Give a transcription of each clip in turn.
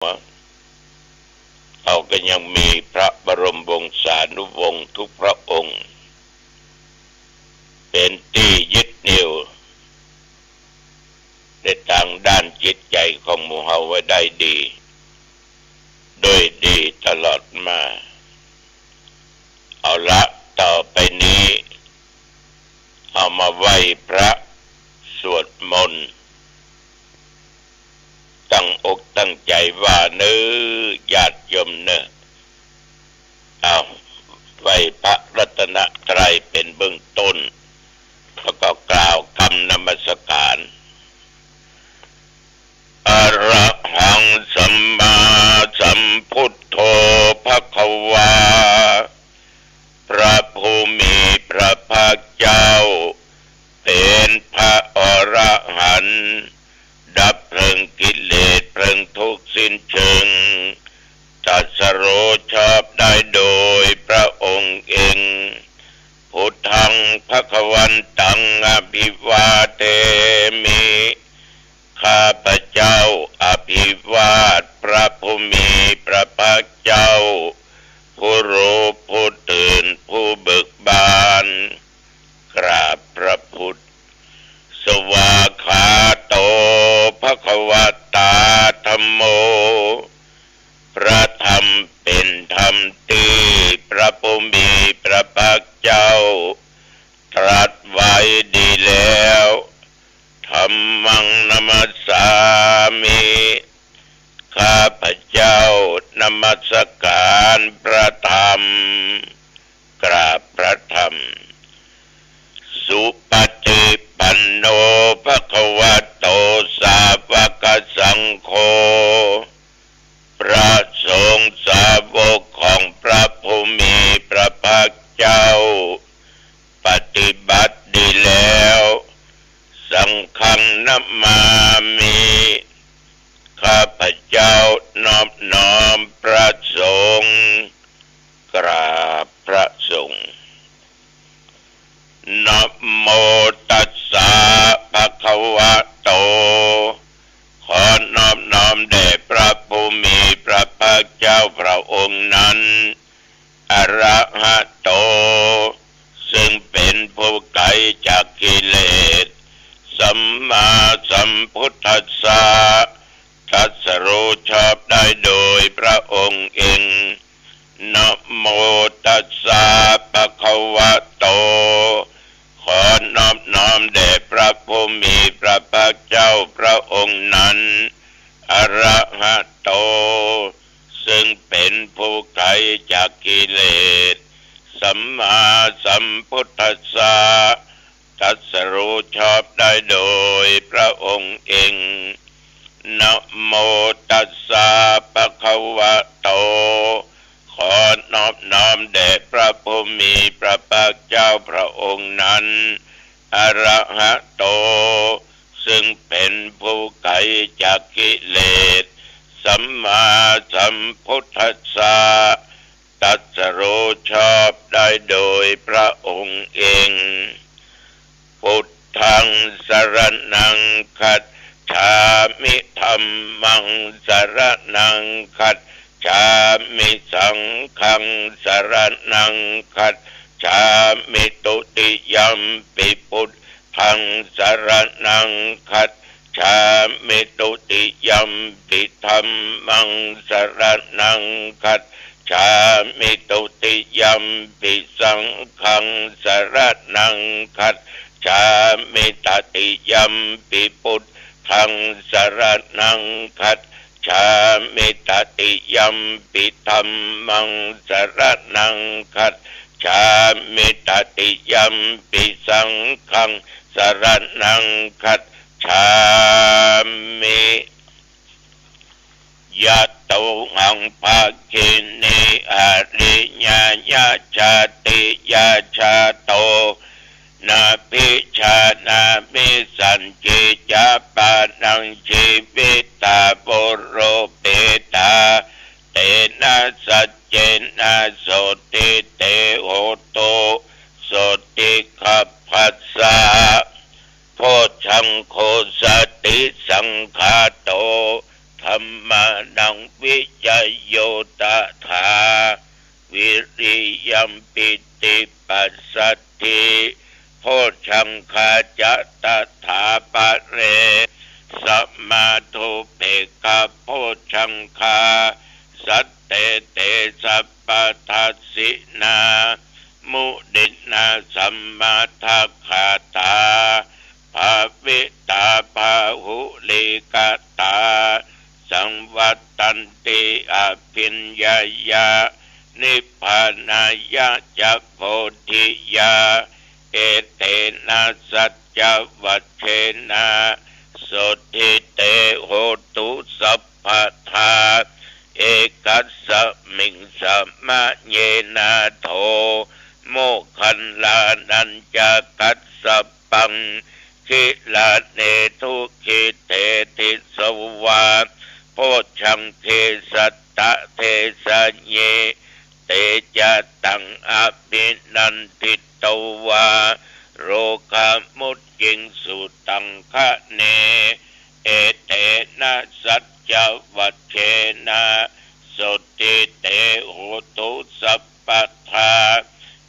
เราก็ยังมีพระบรมวงศานุวงศ์ทุกพระองค์เป็นที่ยึดเหนี่ยวในทางด้านจิตใจของหมู่เฮาไว้ได้ดีโดยดีตลอดมาเอาละต่อไปนี้เอามาไหว้พระสวดมนต์ตั้งอกตั้งใจว่าเนื้อญาติโยมเนื้อเอาไหว้พระรัตนตรัยเป็นเบื้องต้นแล้วก็กล่าวคำนมัสการอะระหังสัมมาสัมพุทโธภควาพระผู้มีพระภาคเจ้าเป็นพระอรหันต์ดับเพลิงกิเลสเพลิงทุกข์สิ้นเชิงตรัสรู้ชอบได้โดยพระองค์เองพุทธังภควันตังอภิวาเทมิข้าพเจ้าอภิวาทพระผู้มีพระภาคเจ้าผู้รู้ผู้ตื่นผู้เบิกบานกราบพระพุทธสวากขาโตภควตาธัมโมพระธรรมเป็นธรรมที่พระผู้มีพระภาคเจ้าตรัสไว้ดีแล้วธัมมังนัมสสามิข้าพเจ้านมัสการพระธรรมกราบพระธรรมสุปฏิปันโนภควโตสาวกสังโฆพระสงฆ์สาวกของพระผู้มีพระภาคเจ้าปฏิบัติดีแล้วสังฆังนัมมามิข้าพเจ้านอบน้อมพระสงฆ์กราบพระสงฆ์นะโมตัสสะภะคะวะโตขอนอบน้อมแด่พระผู้มีพระภาคเจ้าพระองค์นั้นอรหัตโตซึ่งเป็นผู้ไกลจากกิเลสสัมมาสัมพุทธัสสะตรัสรู้ชอบได้โดยพระองค์เองนะโมตัสสะภะคะวะโตขอนอบน้อมแด่พระผู้มีพระภาคเจ้าพระองค์นั้นอรหัตโตซึ่งเป็นผู้ไกลจากกิเลสสัมมาสัมพุทธัสสะตรัสรู้ชอบได้โดยพระองค์เองนะโมตัสสะภะคะวะโตขอนอบน้อมแด่พระผู้มีพระภาคเจ้าพระองค์นั้นอรหัตโตซึ่งเป็นผู้ไกลจากกิเลสสัมมาสัมพุทธัสสะตรัสรู้ชอบได้โดยพระองค์เองพุทธังสรณังคัจฉามิธัมมังสรณังคัจฉามิสังฆังสรณังคัจฉามิตุติยัมปิพุทธังสรณังคัจฉามิตุติยัมปิธัมมังสรณังคัจฉามิตุติยัมปิสังฆังสรณังคัจฉามิตติยัมปิพุทธังสรณังคัจฉามิตติยัมปิธัมมังสรณังคัจฉามิตติยัมปิสังฆังสรณังคัจฉามิยะโตหังภาคินิอริญญาชาติยาชาโตนาภิชานามิสันจิจาปานังชีวิตาบุโรเปตาเตนะสัจเจนะโสติเตโหโตโสติขัพพัสสะโพชังโคสติสังฆาโตธัมมานัง วิจโยตถาวิริยัมปิติปัสสัทธิโพชฌังคาจะตถาปะเรสัมมาทุเปกะโพชฌังคาสัตเตเตสัพพทัสสินามุดินาสัมมาทัคขาตาภาวิตาภาหุลิกตาสังวัตตันติอภิญญายานิพพานายะจักโพธิยาเอเตนะสัจจวัชเชนะโสติเตโหตุสัพพทาเอกัสสมิงสัมมาเยนะโทโมคันลานัญจกัสสปังคิลาเนทุคิเตติสวาโพชังเทสัตตะเทสัญเยเตจะตังอภินันติตวาโรคามุตยิงสุตังคะเนเอเตนะสัจจวัชเชนะโสติเตโหตุสัพพทา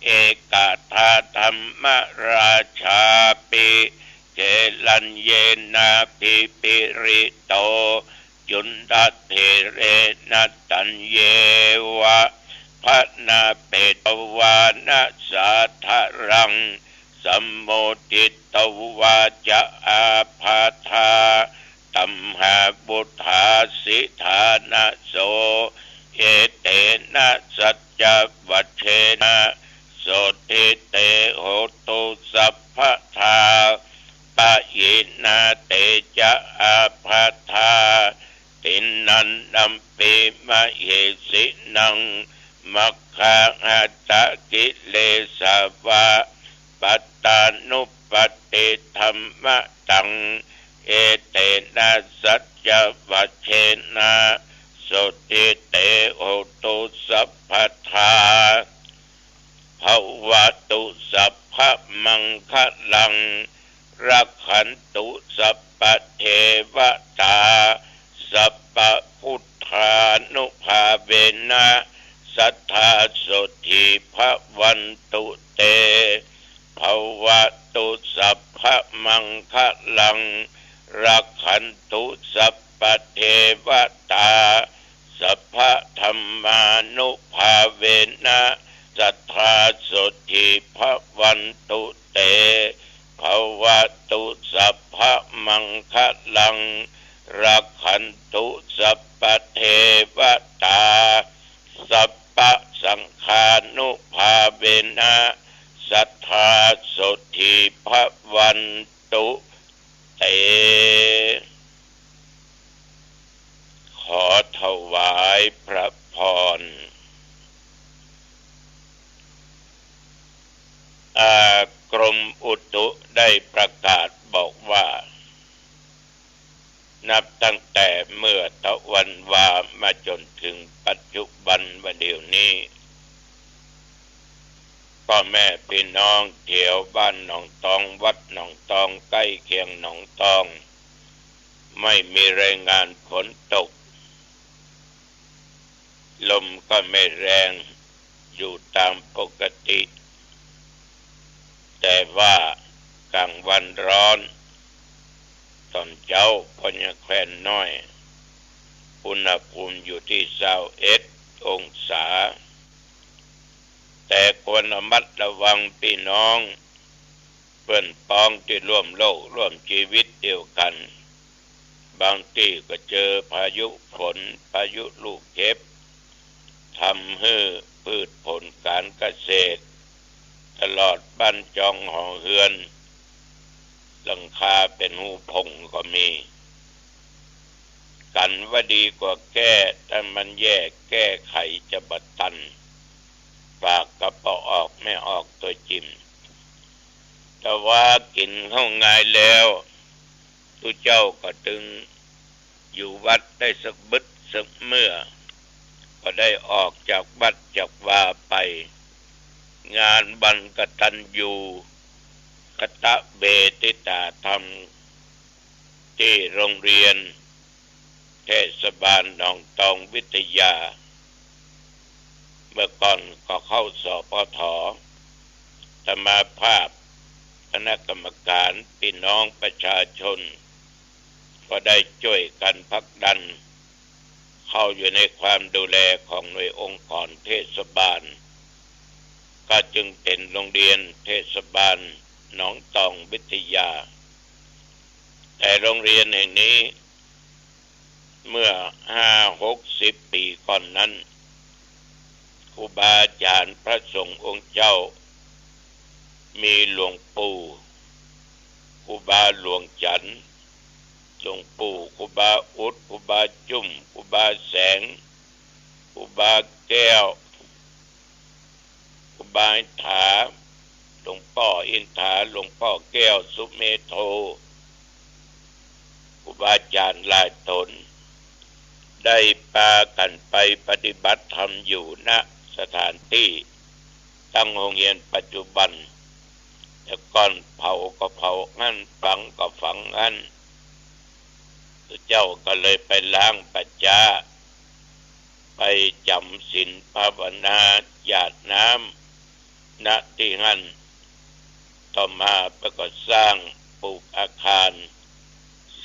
เอกทาธรรมราชาปิเกลัญเยนะปิปิริโตจุนดาเทเรนะตัญเยวะพะนาเปตวานะสาทะรังสัมโมทิตวาจะอาภาธาตัมหาบุทาสิธานะโสเอเตนะสัจจวัชเชนะโสติเตโหตุสัพพทาปะยินาเตจะอาภาธาตินันนัมปิมะเหสินังมัคคะหัตถกิเลสาวะปัตตานุปติธัมมะตังเอเตนะสัจจวัชเชนะโสติเตโหตุสัพพทาภวตุสัพพมังคลังรักขันตุสัพพเทวตาสัพพพุทธานุภาเวนะสัทธาโสติภวันตุเตภวตุสัพพมังคลังรักขันตุสัพพเทวตาสัพพธรรมานุภาเวนะสัทธาโสติภวันตุเตภวตุสัพพมังคลังรักขันตุสัพพเทวตาสัพพสังฆานุภาเวนะสัทธาโสติภวันตุเตขอถวายพระพรกรมอุตุได้ประกาศบอกว่านับตั้งแต่เมื่อตะวันวามาจนถึงปัจจุบันวันเดียวนี้พ่อแม่พี่น้องแถวบ้านหนองตองวัดหนองตองใกล้เคียงหนองตองไม่มีรายงานฝนตกลมก็ไม่แรงอยู่ตามปกติแต่ว่ากลางวันร้อนตอนเช้าพญาแคว้นน้อยอุณหภูมิอยู่ที่21 องศาแต่ควรระมัดระวังพี่น้องเพื่อนพ้องที่ร่วมโลกร่วมชีวิตเดียวกันบางที่ก็เจอพายุฝนพายุลูกเห็บทำให้พืชผลการเกษตรตลอดบ้านจองหอเฮือนหลังคาเป็นหูพงก็มีกันว่าดีกว่าแก้ถ้ามันแย่แก้ไขจะบัดตันปากกระเปาะออกไม่ออกตัวจิ้มแต่ว่ากินเข้าง่ายแล้วตุเจ้าก็ตึงอยู่วัดได้สักบึดสักเมื่อก็ได้ออกจากวัดจากวาไปงานบันกตัญญูกตเบติตาธรรมที่โรงเรียน เทศบาลหนองตองวิทยาเมื่อก่อนก็เข้าสปท.สมาภาพคณะกรรมการพี่น้องประชาชนก็ได้ช่วยกันผลักดันเข้าอยู่ในความดูแลของหน่วยองค์กรเทศบาลก็จึงเป็นโรงเรียนเทศบาลหนองตองวิทยาแต่โรงเรียนแห่งนี้เมื่อ50-60 ปีก่อนนั้นครูบาอาจารย์พระสงฆ์องค์เจ้ามีหลวงปู่ครูบาหลวงจันทร์หลวงปู่ครูบาอุดครูบาจุ่มครูบาแสงครูบาแก้วครูบาอินถาหลวงพ่ออินถาหลวงพ่อแก้วสุเมโธครูบาอาจารย์หลายตนได้พากันไปปฏิบัติธรรมอยู่ณสถานที่ตั้งโรงเรียนปัจจุบันแต่ก่อนเผาก็เผางั้นฝังก็ฝังงั้นเจ้าก็เลยไปล้างปัจจาไปจำศีลภาวนาหยาดน้ำณที่งั้นต่อมาก็สร้างปลูกอาคาร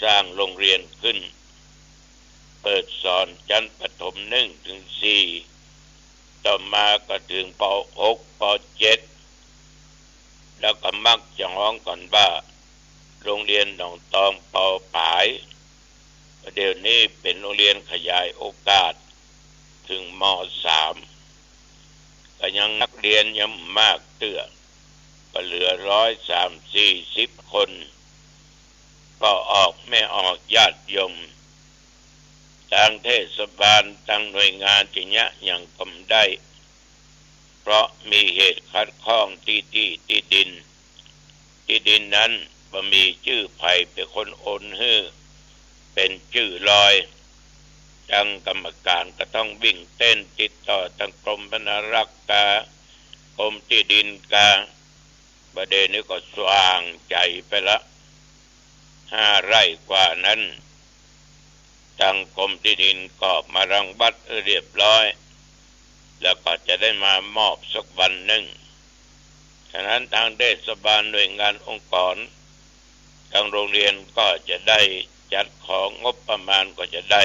สร้างโรงเรียนขึ้นเปิดสอนชั้นประถม1-4ต่อมาก็ถึงป.6 ป.7 แล้วก็มักจะฮ้องก่อนว่าโรงเรียนหนองตองป.ปลายเดี๋ยวนี้เป็นโรงเรียนขยายโอกาสถึงม.3 ก็ยังนักเรียนยังมากเตื้อก็เหลือ130-140 คนก็ออกไม่ออกญาติโยมทางเทศบาลทางหน่วยงานที่เนี้ยยังกำได้เพราะมีเหตุขัดข้องที่ดินนั้นบ่มีชื่อไผเป็นคนโอนให้เป็นชื่อลอยทางกรรมการก็ต้องวิ่งเต้นติดต่อทางกรมธนารักษ์กากรมที่ดินกาประเด็นนี้ก็สว่างใจไปละ5 ไร่กว่านั้นทางกรมที่ดินก็มารังวัดเรียบร้อยแล้วก็จะได้มามอบสักวันหนึ่งฉะนั้นทางเทศบาลหน่วยงานองค์กรทางโรงเรียนก็จะได้จัดของงบประมาณก็จะได้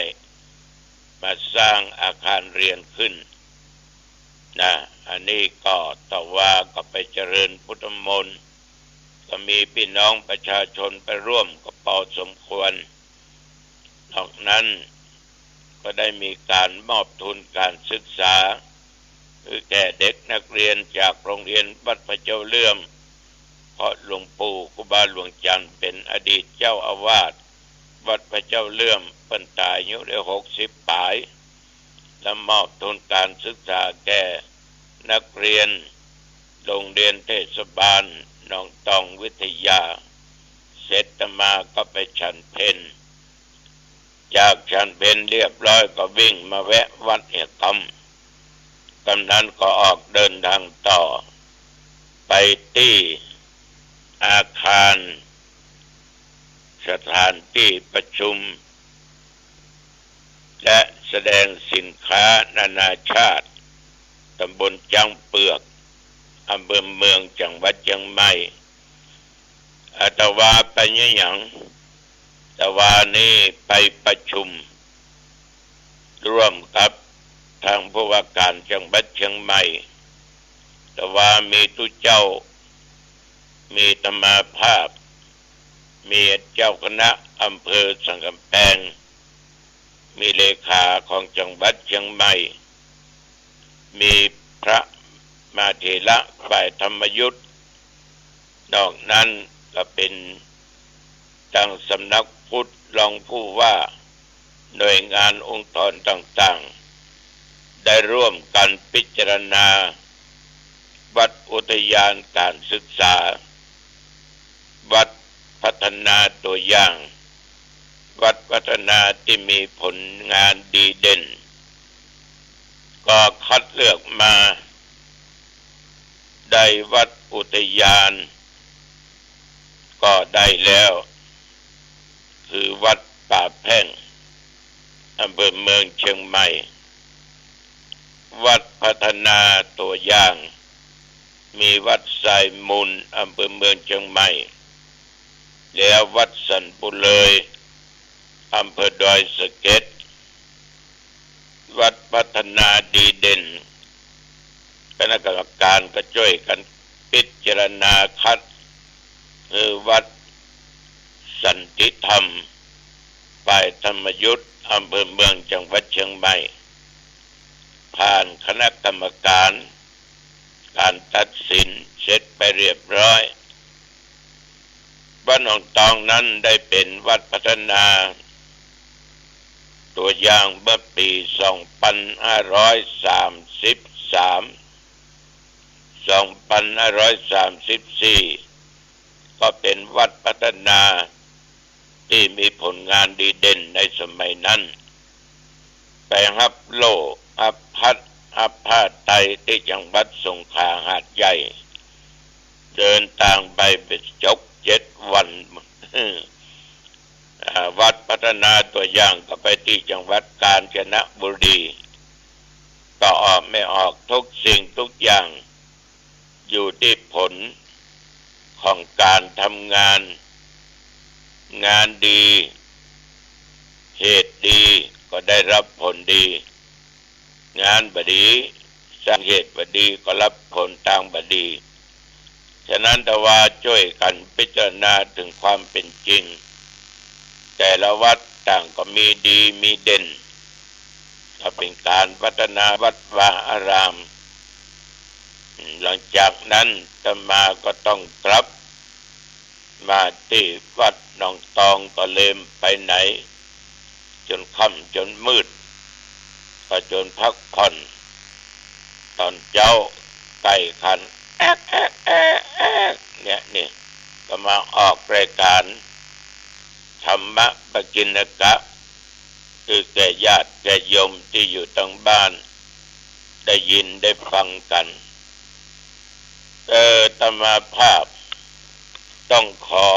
มาสร้างอาคารเรียนขึ้นนะอันนี้ก็ต่อว่าก็ไปเจริญพุทธมนต์ก็มีพี่น้องประชาชนไปร่วมก็พอสมควรนอกนั้นก็ได้มีการมอบทุนการศึกษาคือแก่เด็กนักเรียนจากโรงเรียนวัดพระเจ้าเลื่อมเพราะหลวงปู่ครูบาหลวงจันทร์เป็นอดีตเจ้าอาวาสวัดพระเจ้าเลื่อมเพิ่นตายอายุได้60 ปลายและมอบทุนการศึกษาแก่นักเรียนโรงเรียนเทศบาลหนองตองวิทยาเสร็จมาก็ไปฉันเพลจากฉันเพลเรียบร้อยก็วิ่งมาแวะวัดเอกกำนันก็ออกเดินทางต่อไปที่อาคารสถานที่ประชุมและแสดงสินค้านานาชาติตำบลจังเปือกอำเภอเมืองจังหวัดเชียงใหม่อาตวาไปยังตวานี้ไปประชุมร่วมกับทางผู้ว่าการจังหวัดเชียงใหม่แต่ว่ามีตุเจ้ามีธรรมาภาพมีเจ้าคณะอำเภอสังกำแพงมีเลขาของจังหวัดเชียงใหม่มีพระมาเถระฝ่ายธรรมยุทธ์นอกนั้นก็เป็นทางสำนักพุทธรองผู้ว่าหน่วยงานองค์กรต่างๆได้ร่วมกันพิจารณาวัดอุทยานการศึกษาวัดพัฒนาตัวอย่างวัดพัฒนาที่มีผลงานดีเด่นก็คัดเลือกมาได้วัดอุทยานก็ได้แล้วคือวัดป่าแพ่ง อำเภอเมืองเชียงใหม่วัดพัฒนาตัวอย่างมีวัดไซมูลอำเภอเมืองเชียงใหม่แล้ววัดสันปุเลยอำเภอดอยสะเก็ดวัดพัฒนาดีเด่นคณะกรรมการก็ช่วยกันพิจารณาคัดคือวัดสันติธรรมฝ่ายธรรมยุทธอำเภอเมืองจังหวัดเชียงใหม่ผ่านคณะกรรมการการตัดสินเสร็จไปเรียบร้อยวัดหนองตองนั้นได้เป็นวัดพัฒนาตัวอย่างเมื่อปี 2533 ก็เป็นวัดพัฒนาที่มีผลงานดีเด่นในสมัยนั้นไปฮับโลฮับพัดฮับผ้าไตรที่จังหวัดสงขลาหาดใหญ่เดินทางไปเป็นจก7 วันวัดพัฒนาตัวอย่างก็ไปที่จังหวัดกาญจนบุรีก็ออกไม่ออกทุกสิ่งทุกอย่างอยู่ที่ผลของการทำงานดีเหตุดีก็ได้รับผลดีงานบดีสร้างเหตุบดีก็รับผลตามบดีฉะนั้นแต่ว่าช่วยกันพิจารณาถึงความเป็นจริงแต่ละวัดต่างก็มีดีมีเด่นก็เป็นการพัฒนาวัดวาอารามหลังจากนั้นอาตมาก็ต้องกลับมาที่วัดหนองตองก็เริ่มไปไหนจนค่ำจนมืดก็จนพักผ่อนตอนเจ้าไก่ขันเนี่ยก็มาออกรายการธรรมะปกิณกะคือแก่ญาติแก่โยมที่อยู่ทางบ้านได้ยินได้ฟังกันธรรมาภาพต้องขอ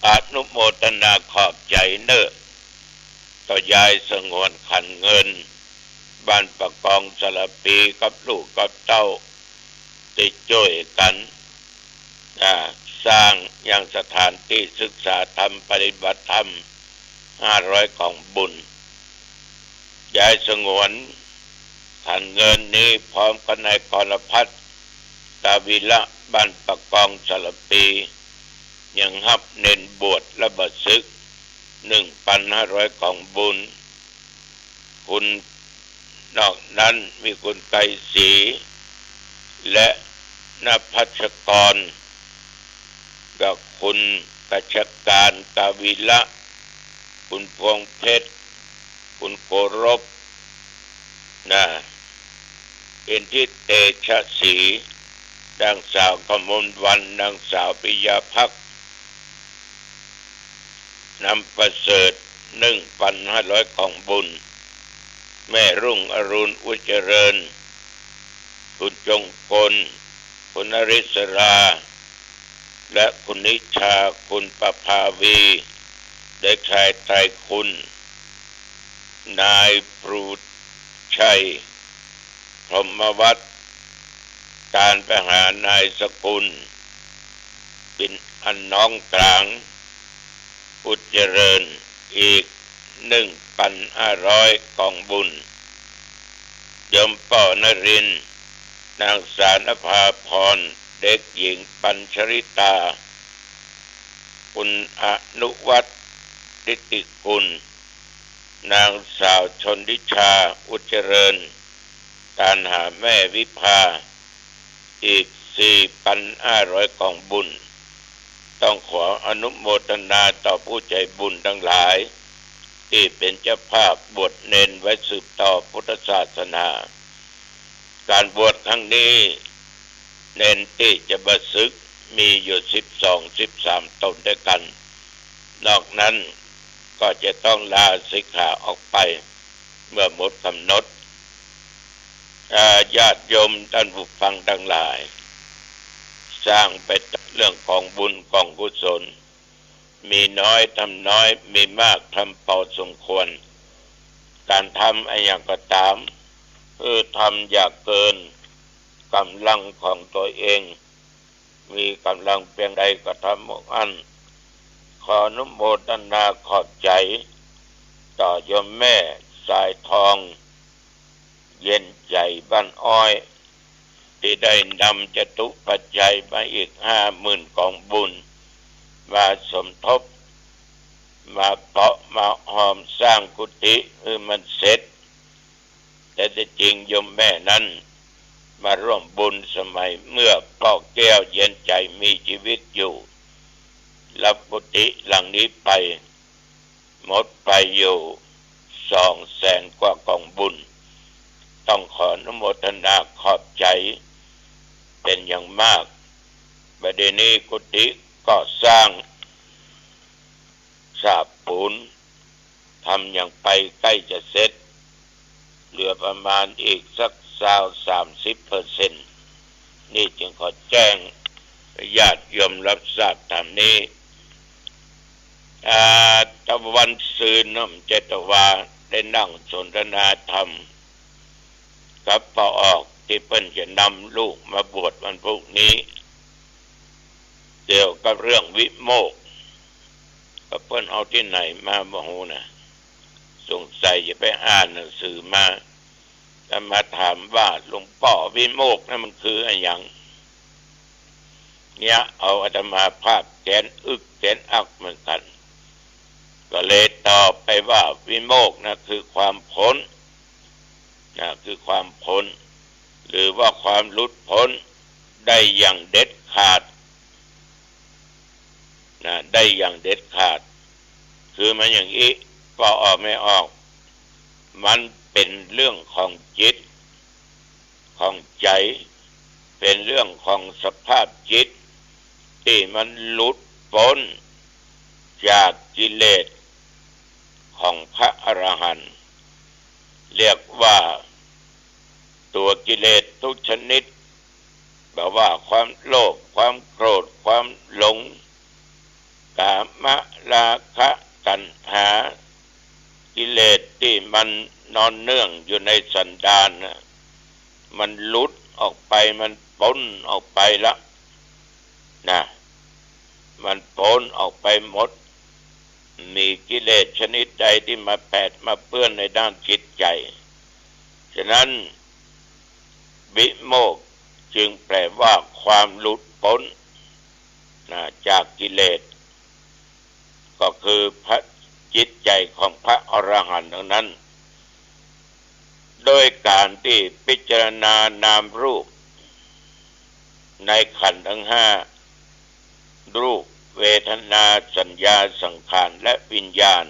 อนุโมทนาขอบใจต่อยายสงวนขันเงินบ้านประกองสระปีกับลูกกับเต้าที่ช่วยกันสร้างยังสถานที่ศึกษาธรรมปฏิบัติธรรม500กล่องบุญยายสงวนขันเงินนี้พร้อมกับนายกรพัฒน์ตาวิละบ้านประกองสระปียังฮับเน้นบวชและบัดศึก 1,500 กล่องบุญคุณนอกนั้นมีคุณไกรศรีและนภัชกรกับคุณกัชการตาวิละคุณพวงเพชรคุณโกรบเอ็นทิเตชะศรีนางสาวกมลวันนางสาวปิยาภักดิ์นำประเสริฐ 1,500 กล่องบุญแม่รุ่งอรุณอุจเจริญคุณจงกลคุณนริศราและคุณนิชาคุณประภาวีเด็กชายไตรคุณนายปรูชัยพรหมวัฒน์การไปหานายสกุลเป็นอันน้องกลางอุจเจริญอีก 1,500 กล่องบุญยมป่อนรินทร์นางสารภาพรเด็กหญิงปัญชริตาคุณอนุวัฒน์ทิติกุลนางสาวชนทิชาอุจเจริญการหาแม่วิภาอีก 4,500 กล่องบุญต้องขออนุโมทนาต่อผู้ใจบุญทั้งหลายที่เป็นเจ้าภาพบวชเณรไว้สืบต่อพุทธศาสนาการบวชครั้งนี้เณรที่จะบวชศึกมีอยู่ 12-13 ตนด้วยกันนอกนั้นก็จะต้องลาสิกขาออกไปเมื่อหมดกำหนดญาติโยมท่านผู้ฟังทั้งหลายสร้างเป็นเรื่องของบุญของกุศล มีน้อยทำน้อยมีมากทำพอสมควรการทำอะไรอย่างก็ตามทำอย่าเกินกำลังของตัวเองมีกำลังเพียงใดก็ทำหมดอันขออนุโมทนาขอบใจต่อโยมแม่สายทองเย็นใจบ้านอ้อยที่ได้นำจตุปัจจัยมาอีก50,000กองบุญมาสมทบมาเปาะมาหอมสร้างกุฏิมันเสร็จแต่จริงโยมแม่นั้นมาร่วมบุญสมัยเมื่อพ่อแก้วเย็นใจมีชีวิตอยู่รับกุฏิหลังนี้ไปหมดไปอยู่200,000 กว่ากองบุญต้องขออนุโมทนาขอบใจเป็นอย่างมากบัดนี้กุฏิก็สร้างฉาบปูนทำอย่างไปใกล้จะเสร็จเหลือประมาณอีกสัก30% นี่จึงขอแจ้งญาติโยมรับทราบตามนี้ตะวันซืนน้ำเจตวาได้นั่งสนทนาธรรมกับพ่อออกที่เพิ่นจะนำลูกมาบวชวันพรุ่งนี้เกี่ยวกับเรื่องวิโมกข์ก็เพิ่นเอาที่ไหนมาบ่ฮู้นะสงสัยจะไปอ่านหนังสือมาแล้วมาถามว่าหลวงพ่อวิโมกข์นั้นมันคืออะไรอย่างเนี่ยเอาอาตมาภาพแกนอึกแกนอักเหมือนกันก็เลยตอบไปว่าวิโมกข์นะคือความพ้นคือความพ้นหรือว่าความหลุดพ้นได้อย่างเด็ดขาดได้อย่างเด็ดขาดคือมันอย่างนี้ก็ออกไม่ออกมันเป็นเรื่องของจิตของใจเป็นเรื่องของสภาพจิตที่มันหลุดพ้นจากกิเลสของพระอรหันต์เรียกว่าตัวกิเลสทุกชนิดแบบว่าความโลภความโกรธความหลงกามราคะตัณหากิเลสที่มันนอนเนื่องอยู่ในสันดานมันหลุดออกไปมันพ้นออกไปละมันพ้นออกไปหมดมีกิเลสชนิดใดที่มาแปดมาเปื้อนในด้านจิตใจฉะนั้นวิโมกข์จึงแปลว่าความหลุดพ้นจากกิเลสก็คือพระจิตใจของพระอรหันต์นั้นโดยการที่พิจารณานามรูปในขันธ์ทั้ง5รูปเวทนาสัญญาสังขารและวิญญาณ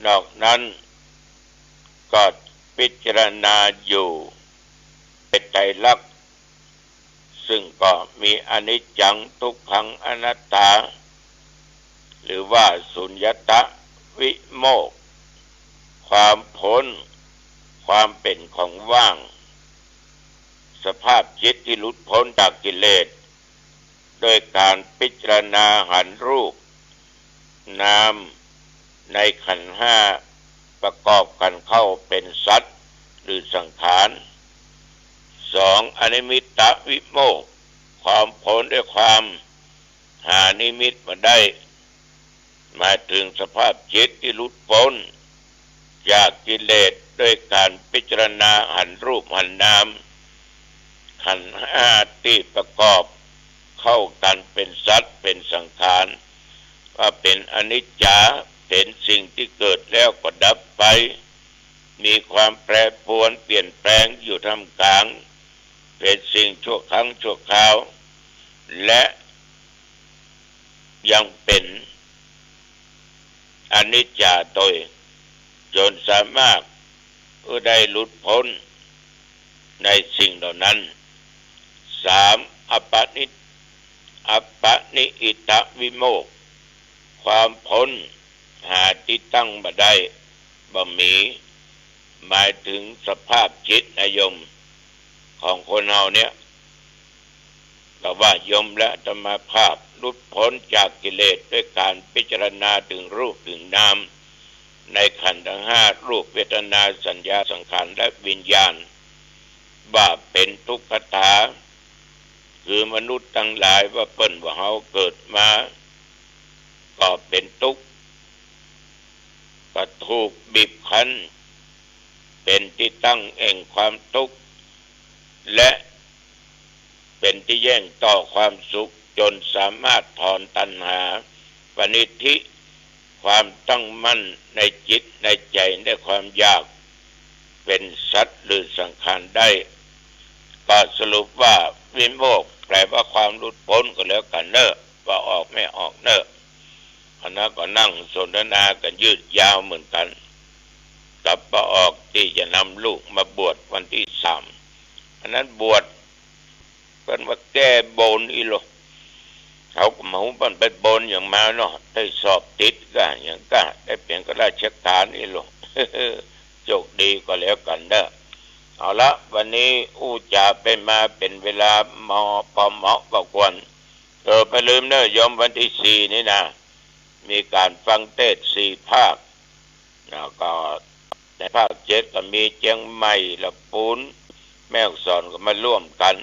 นอกนั้นก็พิจารณาอยู่เป็นไตรลักษณ์ซึ่งก็มีอนิจจังทุกขังอนัตตาหรือว่าสุญญตาวิโมกข์ความพ้นความเป็นของว่างสภาพจิตที่หลุดพ้นจากกิเลสโดยการพิจารณาหันรูปนามในขันธ์5ประกอบกันเข้าเป็นสัตว์หรือสังขาร2อนิมิตตวิโมกข์ความพ้นด้วยความหานิมิตมาได้หมายถึงสภาพจิตที่หลุดพ้นจากกิเลสด้วยการพิจารณาหันรูปหันนามขันธ์5ที่ประกอบเข้ากันเป็นสัตว์เป็นสังขารว่าเป็นอนิจจาเป็นสิ่งที่เกิดแล้วก็ดับไปมีความแปรปรวนเปลี่ยนแปลงอยู่ท่ามกลางเป็นสิ่งชั่วครั้งชั่วคราวและยังเป็นอนิจจาโดยจนสามารถได้หลุดพ้นในสิ่งเหล่านั้น3อัปปนิอิตวิโมกข์ความพ้นหาที่ตั้งบ่ได้บ่มีหมายถึงสภาพจิตนิยมของคนเฮาเนี่ยก็ว่ายมและธรรมภาพ หลุดพ้นจากกิเลสด้วยการพิจารณาถึงรูปถึงนามในขันธ์ทั้งห้ารูปเวทนาสัญญาสังขารและวิญญาณว่าเป็นทุกขตาคือมนุษย์ทั้งหลายว่าเปิ้นว่าเฮาเกิดมาก็เป็นทุกข์ก็ถูกบีบคั้นเป็นที่ตั้งแห่งความทุกข์และเป็นที่แย่งต่อความสุขจนสามารถถอนตัณหาปณิธิความตั้งมั่นในจิตในใจในความอยากเป็นสัตว์หรือสังขารได้ก็สรุปว่าวิโมกข์แปลว่าความหลุดพ้นก็แล้วกันเนอะว่าออกไม่ออกเนอะคณะก็นั่งสนทนากันยืดยาวเหมือนกันกับป้าออกที่จะนำลูกมาบวชวันที่3อันนั้นบวชกันว่าแก้บนอีหลอเขาก็มาหุ้นไปบนอย่างมาเนาะได้สอบติดก็อย่างก็ได้เปลี่ยนก็ราชการอีหลอโชคดีก็แล้วกันเด้อเอาละวันนี้อู้จะไปมาเป็นเวลาพอเหมาะก็ควรไปลืมเนอะยอมวันที่4นี่นะมีการฟังเทศน์4ภาคแล้วก็ในภาค7ก็มีเชียงใหม่ลำพูนแม่ฮ่องสอนก็มาร่วมกัน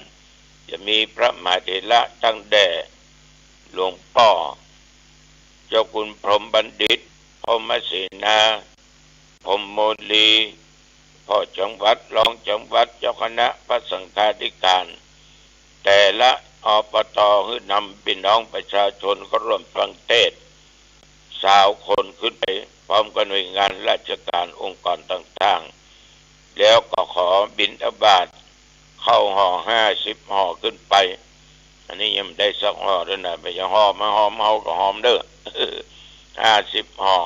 จะมีพระมหาเถระตั้งแด่หลวงพ่อเจ้าคุณพรหมบัณฑิตพรหมเสนาพรหมโมลีพ่อจังหวัดรองจังหวัดเจ้าคณะพระสังฆาธิการแต่ละอบต.คือนำพี่น้องประชาชนก็ร่วมฟังเทศน์20 คนขึ้นไปพร้อมกับหน่วยงานราชการองค์กรต่างๆแล้วก็ขอบิณฑบาตเข้าห่อ50 ห่อขึ้นไปอันนี้ยังไม่ได้สักห่อด้วยนะไปจะห่อมาหอมเฮาก็หอมเด้อ50 ห่อ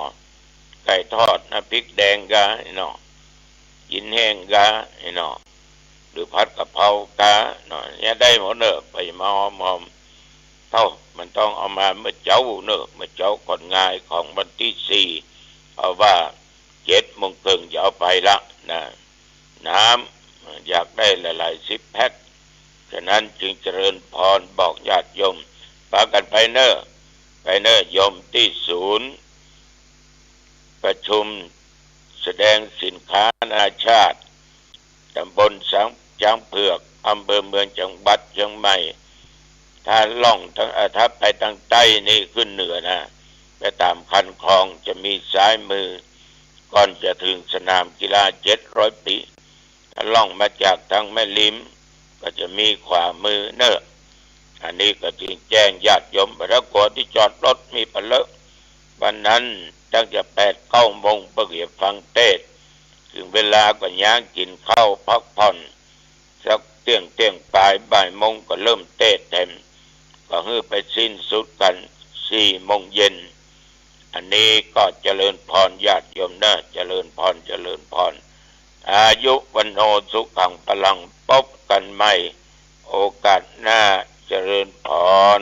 ไก่ทอดน้ำพริกแดงกะเนาะกินแห้งกะเนาะหรือผัดกะเพรากะเนาะเนี่ยได้หมดเนอะไปมาหอมเท่ามันต้องเอามาเมื่อเจ้าเนอะเมื่อเจ้าก่อนงายของวันที่4เอาว่า7 โมงครึ่งจะเอาไปละนะน้ำอยากได้หลายๆ10 แพ็คฉะนั้นจึงเจริญพรบอกญาติโยมพากันไปเนอะโยมที่ศูนย์ประชุมแสดงสินค้านานาชาติตำบลช้างเผือกอำเภอเมืองจังหวัดเชียงใหม่ถ้าล่องถ้าไปทางใต้นี่ขึ้นเหนือนะไปตามคันคลองจะมีซ้ายมือก่อนจะถึงสนามกีฬา700 ปีถ้าล่องมาจากทางแม่ริมก็จะมีขวามือเนอะอันนี้ก็จึงแจ้งญาติโยมไปแล้วก่อนที่จอดรถมีปะเลอะวันนั้นตั้งแต่8-9 โมงเพื่อฟังเทศน์ถึงเวลาก็ย่างกินข้าวพักผ่อนสักเที่ยงปลายบ่ายโมงก็เริ่มเทศน์เต็มก็ฮือไปสิ้นสุดกัน4 โมงเย็นอันนี้ก็เจริญพรญาติโยมนะเจริญพรอายุวันโนสุขังพลังพบกันใหม่โอกาสหน้าเจริญพร